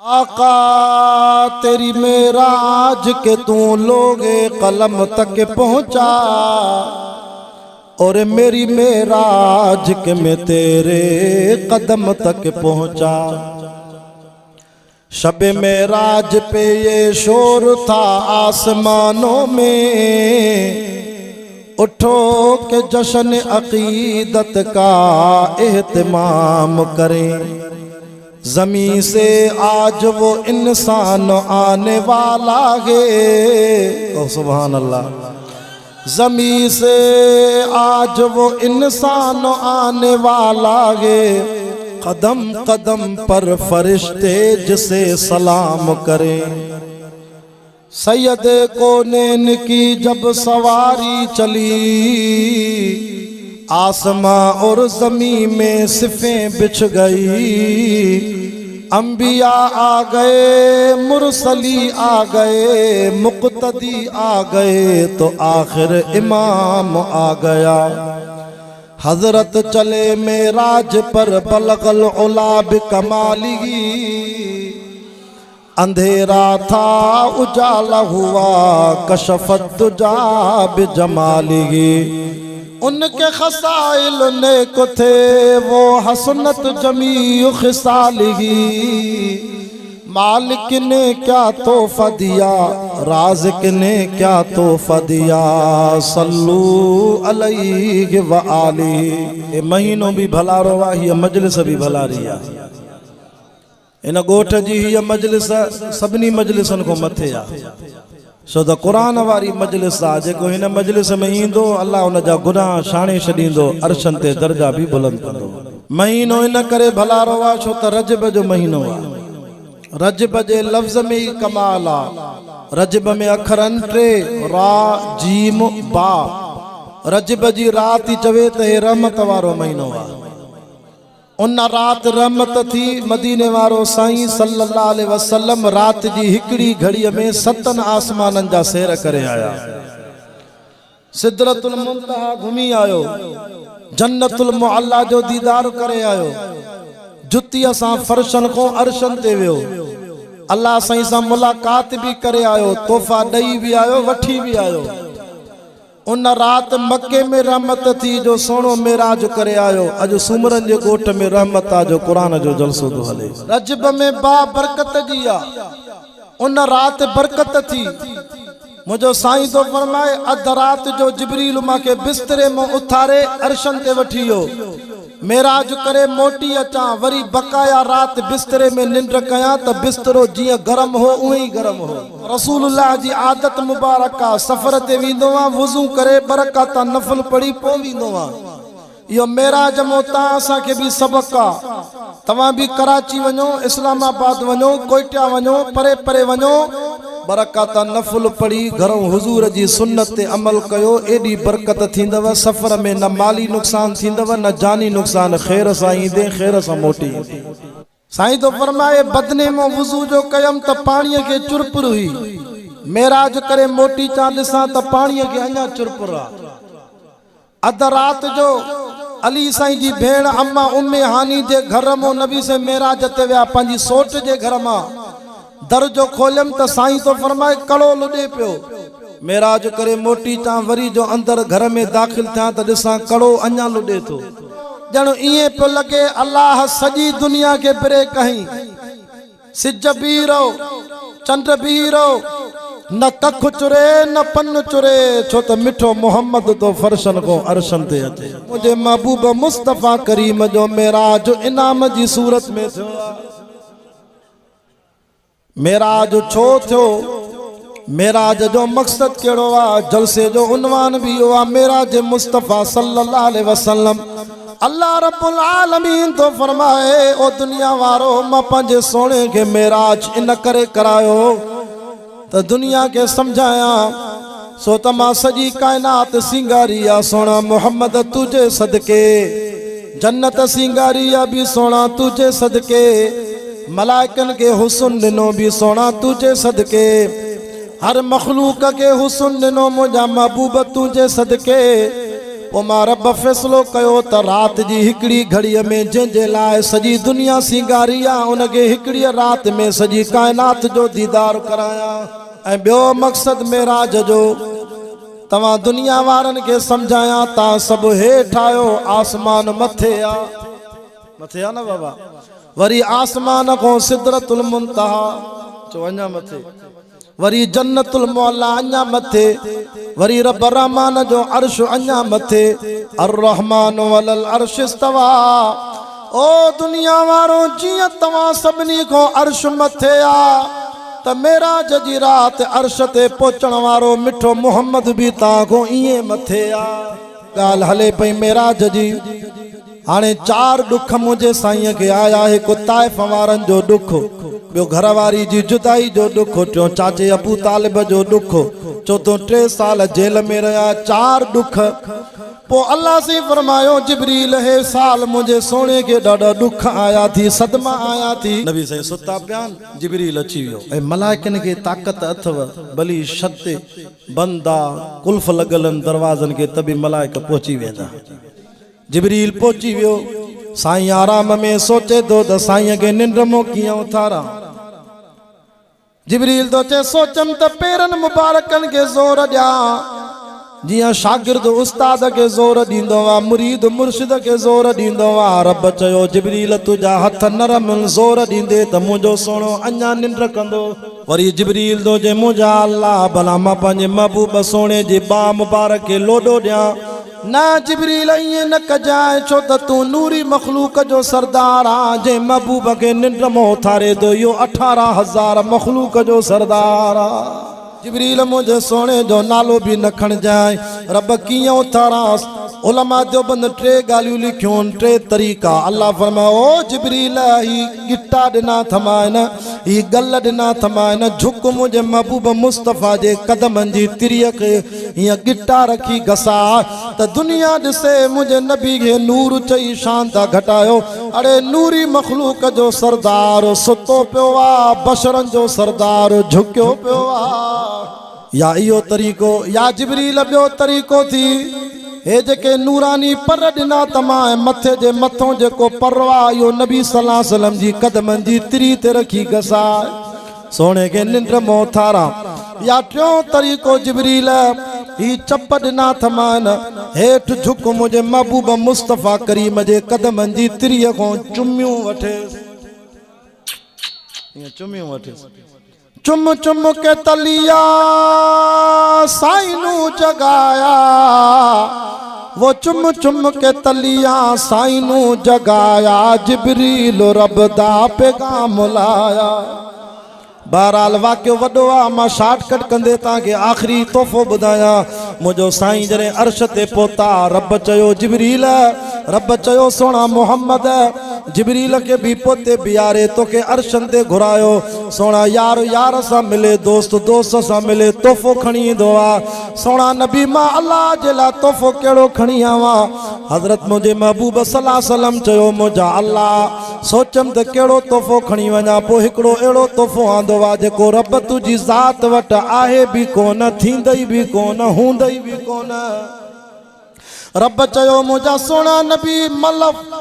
आका तेरी मेराज के तू लोगे कलम तक पहुँचा और मेरी मेराज के मैं तेरे कदम तक पहुँचा। शबे मेराज पे ये शोर था आसमानों में, उठो के जश्न अकीदत का एहतमाम करें। ज़मीं से आज वो इंसान आने वाला है, ओ सुभान अल्लाह। ज़मीं से आज वो इंसान आने वाला है, कदम कदम पर फरिश्ते जिसे सलाम करें। सैयद कौनैन की जब सवारी चली, आसमां और ज़मीं में सिफ़ें बिछ गई। अंबिया आ गए, मुरसली आ गए, मुक़्तदी आ गए, तो आखिर इमाम आ गया। हज़रत चले मेराज पर बलगल उला बिकमालिही, अंधेरा था उजाला हुआ कशफत दुजा बिजमालिही। उनके खसाइल नेक थे वो हसनत जमी खिसालिही। मालिक ने क्या तोहफा दिया, राज़िक ने क्या तोहफा दिया, सल्लू अलैहि व आलिही। ये महीनों भी भला रोवा, ये मजलिस भी भला रिया। इन गोठ जी ये मजलिस सभिनी मजलिसन को मथे आ। सो त कुरान वारी मजलिस आ, जेको हिन मजलिस में ईंदो अल्लाह उन जा गुनाह छाणे छॾींदो, अरशन ते दर्जा भी बुलंद कंदो। महीनो इन करे भला रोवा छो त रजब जो महीनो आहे। रजब जे लफ्ज़ में ही कमाल आहे। रजब में अखरन टे, रा जीम बा। रजब जी रात ही चवे त हे रहमत वारो महीनो आहे। उन रात रहमत थी, मदीने वारो साईं सल्लल्लाहु अलैहि वसल्लम रात जी हिकड़ी घड़ीअ में 7 आसमाननि जा सैर करे आया। सिदरतुल मुंतहा घुमी आयो, जन्नतुल मुअल्ला जो दीदार करे आयो, जुत्तीअ सां फर्शन को अरशन ते वियो, अल्लाह साईं सां मुलाकात भी करे आयो, तोहफा ॾेई भी आयो, वठी भी आयो। उन रात मक्के में रहमत थी जो सोनो मेराज करे आयो। अज सुमरन जे गोठ में रहमत आ जो कुरान जो जलसो तो हले। रजब में बा बरकत जी आ, उन रात बरकत थी। मुझो साईं तो फरमाए अध रात जो जिब्रील माके बिस्तरे में उथारे अरशन ते वठियो, मेराज करे मोटी अचा, वरी बकाया रात बिस्तरे में निंड कया त बिस्तरो जिया गरम हो उही गरम हो। रसूलुल्लाह जी आदत मुबारका, सफर ते विंदो आ, वुजू करे बरकत नफल पढ़ी पो विंदो आ। यो मेराज मोता असा के भी सबक आ। तवा भी कराची वनो, इस्लामाबाद वनो, कोयटा वनो, परे परे वनो, बरकत नफल पढ़ी घरों हुजूर जी सुन्नत ते अमल कयो, एडी बरकत थींदव। सफर में न माली नुकसान थींदव, न जानी नुकसान। खैर सां ईंदे खैर सां मोटी। साईं तो फरमाए बदने में वुजू जो कयम त पानी के चुरपुर हुई, मेराज करे मोटी चा ॾिसां त पानी के अञा चुरपुर आ। अध रात जो अली साईं जी भेण अम्मा उम्मे हानी जे घर में नबी से मेराज ते विया, पंहिंजी सोट जे घर मां दर जो खोलियम त साईं तो फरमाए कड़ो लुॾे पियो। मेराज करे मोटी चा वरी जो अंदर घर में दाखिल थिया त ॾिसां कड़ो अञा लुॾे थो। ॼण ईअं पियो लॻे अल्लाह सॼी दुनिया के बिरे कहीं। सिज बी रहो, चंड बी रहो, न कख चुरे न पन चुरे, छो त मिठो मोहम्मद तो फर्शन को अरशन ते अचे। मुझे महबूब मुस्तफा करीम जो मेराज इनाम जी सूरत में थियो। मेराज छो थियो, मेराज जो मकसद केड़ो आ, जलसे जो उन्वान भी हुआ मेराज मुस्तफा सल्लल्लाहु अलैहि वसल्लम। अल्लाह रब्बुल आलमीन तो फरमाए ओ दुनिया वारो मां पंहिंजे सोने के मेराज इन करे करायो त दुनिया के समझाया, सो त मां सजी कायनात सिंगारी आ सोना मोहम्मद तुझे सदके, जन्नत सिंगारी आ भी सोना तुझे सदके, मलाइकन के हुस्न दिनो भी सोना तुझे सदके, हर मखलूक के हुस्न दिनो मुझा महबूब तुझे सदके। ओ मां रब फैसलो कयो त रात जी हिकड़ी घड़ीअ में जंहिंजे लाइ सॼी दुनिया सिंगारी आहे उनखे हिकड़ी रात में सॼी काइनात जो दीदार करायां। ऐं ॿियो मक़सद मेराज जो तव्हां दुनिया वारनि खे सम्झायां ता सभु हेठि आयो आसमान मथे आहे न बाबा। वरी आसमान को सिदरतुल मुंतहा चो अञा मथे, वरी जन्नतुल मौला अञा मथे, वरी रब रहमान जो अर्श अञा मथे। अर्रहमान वलल अर्श इस्तवा। ओ दुनिया वारो जियां तव्हां सभिनी को अर्श मथे आ त मेराज जी रात अर्श ते पहुचण वारो मिठो मोहम्मद भी तव्हां को ईअं मथे आ। ॻाल्हि हले पई मेराज जी। हाणे 4 दुख मुझे साईं के आया। हिकु ताइफ वारन जो दुख, ॿियो घरवारी जी जुदाई जो दुख, टियों चाचे अबू तालिब जो दुख, चौथों 3 साल जेल में रहा। 4 दुख। पो अल्लाह से फरमायो जिब्रील हे साल मुझे सोने के ॾाढा दुख आया थी, सदमा आया थी। नबी साईं सुता पियान, जिब्रील अची वियो ऐं मलाइकनि खे ताक़त अथव भली शत बंदा कुल्फ लॻल दरवाज़नि के तभी मलाइक पहुची वेंदा। जिब्रील पहुची वियो। साईं आराम में सोचे तो त साईं के निंड मो कीअं उथारा। जिब्रील तो चे सोचम त पेरन मुबारकन के ज़ोर ॾिया जियां शागिर्द उस्ताद के ज़ोर ॾींदो आहे, मुरीद मुर्शिद के ज़ोर ॾींदो आहे। रब चयो जिब्रील तुंहिंजा हथ नरम ज़ोर ॾींदे त मुंहिंजो सोणो अञा निंड कंदो। वरी जिब्रील तो जे मुंहिंजा अल्लाह भला मां पंहिंजे महबूब सोणे जे बाह मुबारक के लोॾो ॾियां। ना जिब्रील ईअं न कजाए, छो त तूं नूरी मखलूक जो सरदार आ। जे महबूब के निंड मां उथारे थो इहो 18,000 मखलूक जो सरदार आ। जिब्रील मुझे सोने जो नालो भी न खणजाए। रब कीअं उथारास। उलमा देवबंद 3 ॻाल्हियूं लिखियूं, 3 तरीक़ा। अल्लाह फरमायो ओ जिब्रील ही गिटा ॾिना थमाइन, ही गल ॾिना थमाइन, झुक मुझे महबूब मुस्तफ़ा जे कदमनि जी तिरीअ खे हीअं गिटा रखी घसा त दुनिया ॾिसे मुझे नबी खे नूर चई शान था घटायो। अड़े नूरी मखलूक जो सरदार सुतो पियो आ, बशरन जो सरदार झुकियो पियो आ। या इहो तरीक़ो या जिब्रील ॿियो तरीक़ो थी हे जेके नूरानी पर ॾिना तमा मथे जे मथों जेको परवा इहो नबी सल्लल्लाहु अलैहि वसल्लम जी कदमनि जी तिरी ते रखी घसाए सोने के निंड मों थारा। या 3 तरीक़ो जिब्रील ही चप ॾिना थमान हेठि झुक मुंहिंजे महबूब मुस्तफ़ा करीम जे कदमनि जी तिरीअ खां चुमियूं वठे, चुमियूं वठे। चुम चुम के तलिया साइनू जगाया, वो चुम चुम के तलिया साइनू जगाया, जिब्रील रब दा पैगाम लाया। बहरहाल वाक्य वॾो आहे, मां शॉर्टकट कंदे तव्हांखे आख़िरी तोहफ़ो ॿुधायां। मुंहिंजो साईं जॾहिं अर्श ते पहुता, रब चयो जिब्रील, रब चयो सोना मोहम्मद, जिब्रील के भी पोते बियारे तोखे अर्शन ते घुरायो। सोना यार यार सां मिले, दोस्त दोस्त सां मिले, तोहफ़ो खणी ईंदो आहे। सोना नबी मां अल्लाह जे लाइ तोहफ़ो कहिड़ो खणी आवां? हज़रत मुंहिंजे महबूब सल्लल्लाहु अलैहि वसल्लम चयो मुंहिंजा अल्लाह सोचम त कहिड़ो तोहफ़ो खणी वञा। पोइ हिकिड़ो अहिड़ो तोहफ़ो आंदो आहे जेको रब तुंहिंजी ज़ात वटि आहे बि कोन, थींदई बि कोन, हूंदई बि कोन। रब चयो मुंहिंजा सोना नबी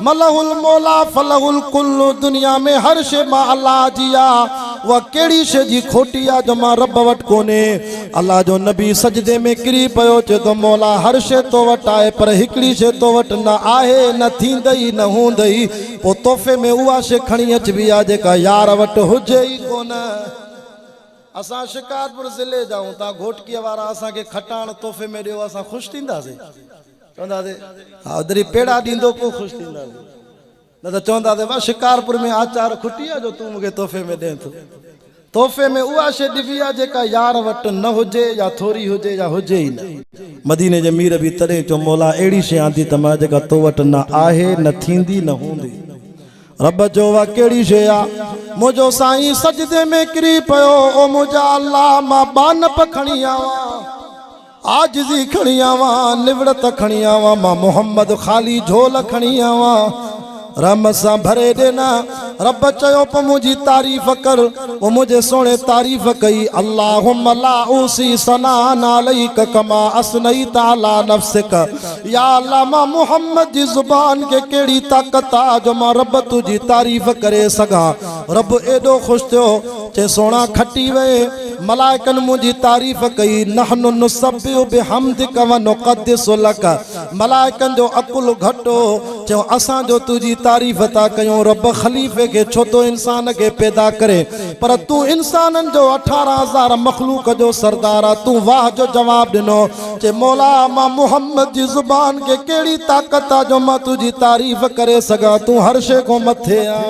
मलहुल मौला फलहुल कुल्लु, दुनिया में हर शइ मां अल्लाह जी आहे, उहा कहिड़ी शइ जी खोटी आहे जो मां रब वटि कोन्हे। अल्लाह जो नबी सजदे में किरी पियो, चए थो मौला हर शइ तो वटि आहे पर हिकिड़ी शइ तो वटि न आहे, न थींदई न हूंदई। पोइ तोहफ़े में उहा शइ खणी अचबी आहे जेका यार वटि हुजे ई कोन। असां शिकारपुर ज़िले जा आहियूं, तव्हां घोटकीअ वारा असांखे खटाण तोहफ़े में ॾियो, असां ख़ुशि थींदासीं? चवंदासीं हा उधरी पेड़ा ॾींदो पोइ ख़ुशि थींदासीं, न त चवंदासीं वाह शिकारपुर में आचार खुटी आहे जो तूं मूंखे तोहफ़े में ॾिए थो। तोहफ़े में उहा शइ ॾिबी आहे जेका यार वटि न हुजे या थोरी हुजे या हुजे ई न। मदीने जे मीर बि तॾहिं चयो मौला अहिड़ी शइ आंदी त मां जेका तो वटि न आहे, न थींदी न हूंदी। रब जो वा कहिड़ी शइ आहे? मुंहिंजो साईं सजदे में किरी पियो, ओ मुंहिंजा अल्लाह मां बानप खणी आवां, आजिज़ी खणी आवां, निवड़त खणी आवां, मां मोहम्मद ख़ाली झोल खणी आवां। रहमत सां भरे देना। रब चयो प मुझी तारीफ कर, वो मुझे सोने तारीफ कई। अल्लाहुम्मा ला उसी सनान अलैक कमा असनैत अला नफ्सिक। या अल्लाह मां मुहम्मद जी जुबान के केड़ी ताकत आ जो मां रब तुझी तारीफ करे सगा। रब एडो खुश थियो चे सोना खटी वे मलाइकन मुझी तारीफ कई। नहनु नुसब्बिहु बिहम्दिक व नुक़द्दिसु लक। मलाइकन जो अकुल घटो चो असां जो तुझी तारीफ ता कयूं। रब खलीफे के छो तो इंसान के पैदा करे, पर तू इंसानन जो 18,000 मखलूक जो सरदार आ। तू वाह जो जवाब दिनो चे मौला मां मुहम्मद जी जुबान के केड़ी ताकत आ जो मां तुझी तारीफ करे सगा। तू हर शे को मथे आ।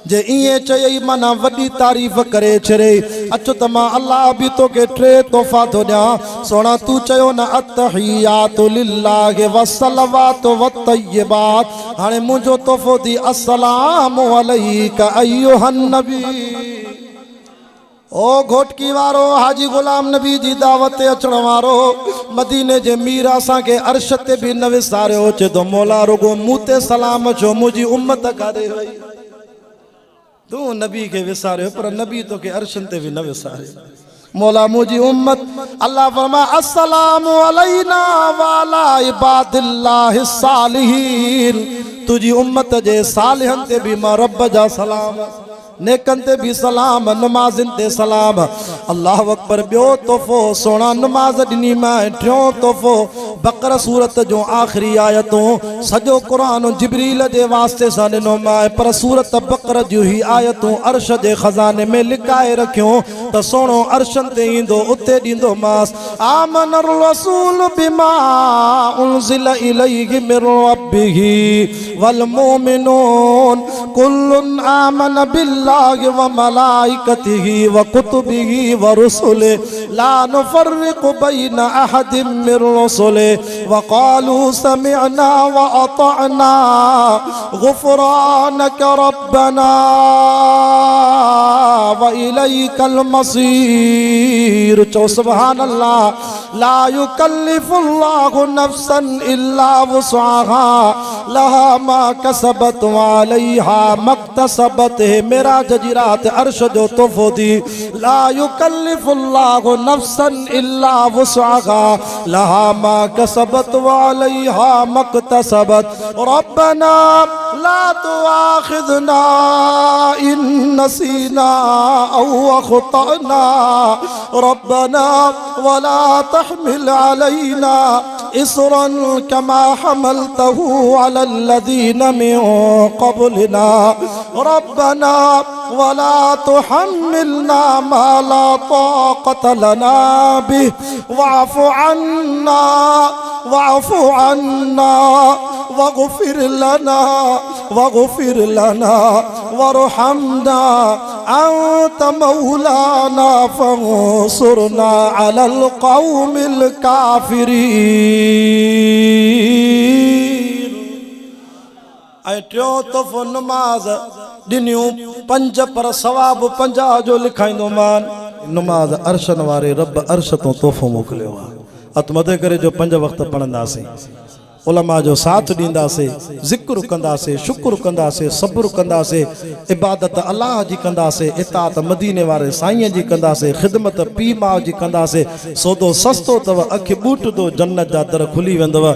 जे इए चई माना वडी तारीफ करे छरे। अच त मां अल्लाह भी तो के ट्रे तोहफा तो दिया। सोना तू चयो न अत्तहियातु लिल्लाहि वस्सलवातु वत्तय्यिबात। हाने मुझो तोहफो दी अस्सलामु अलैका अय्युहन नबी। ओ घोटकी वारो हाजी गुलाम नबी जी दावत अचण वारो मदीने जे मीर असां के अर्श ते भी न विसारियो चे तो मौला रुगो मूते सलाम छो मुझी उम्मत कादे वई। तू नबी के विसारे पर नबी तो के अर्शन ते भी न विसारे। मौला मुझी उम्मत अल्लाह फरमा अस्सलामु अलैना वाला इबादिल्लाहि सालिहीन। तुझी उम्मत जे सालिहन ते भी मां रब जा सलाम, नेकन ते भी सलाम, नमाजिन ते सलाम। अल्लाह अकबर। बियो तोहफो सोना नमाज दिनी मैं। टियों तोहफो बकरा सूरत जो आखिरी आयतों सजो कुरान जिब्रील जे वास्ते सा दिनो मैं। पर सूरत बकरा जो ही आयतों अर्श जे खजाने में लिकाए रखियो तो सोनो अर्शन ते इंदो उते दींदो मास। आमनर रसूल बिमा उनज़िला इलैहि मिर रब्बिही वल मोमिनून कुल्लुन आमन बिल्लाहि व मलाइकतिही व कुतुबिही व रुसुलिही ला नुफर्रिकु बैन अहदिम मिर रुसुलिही व क़ालू समिअना व अतअना गुफ़रानक रब्बना व इलैकल मसीर। चो सुभान अल्लाह। ला युकल्लिफुल्लाहु नफ्सन इल्ला वुसअहा लहा मा कसबत व अलैहा मक्तसबत। मेरा जजीरात अर्श जो तोहफो दी। ला युकल्लिफुल्लाहु नफ्सन इल्ला वुसअहा लहा मा कसबत व अलैहा मक्तसबत। रब्बना ला तुआखिज़ना इन नसीना औ अख़्तअना रब्बना वला तहमिल अलैना इसरन कमा हमलतहु अलल्लज़ीना मिन क़ब्लिना रब्बना वला तुहम्मिलना मा ला ताक़त लना बिहि वाफ़ु अन्ना वग़फ़िर लना वरहमना अंत मौलाना फंसुरना अलल क़ौमिल काफ़िरीन। ऐं टियों तोहफ़ो नमाज ॾिनियूं 5 पर सवाब 50 जो लिखाईंदो मान। नमाज अर्शन वारे रब अर्श तो तोहफ़ो मोकिलियो आहे। हथ मथे करे जो 5 वक़्त पढ़ंदासीं, उलमा जो साथ दींदासीं, ज़िक्र कंदासीं, शुक्र कंदासीं, सब्र कंदासीं, इबादत अल्लाह जी कंदासीं, इताअत मदीने वारे साईं जी कंदासीं, ख़िदमत पीउ माउ जी कंदासीं। सौदो सस्तो अथव, अखि ॿूट दो जन्नत जा दर खुली वेंदव।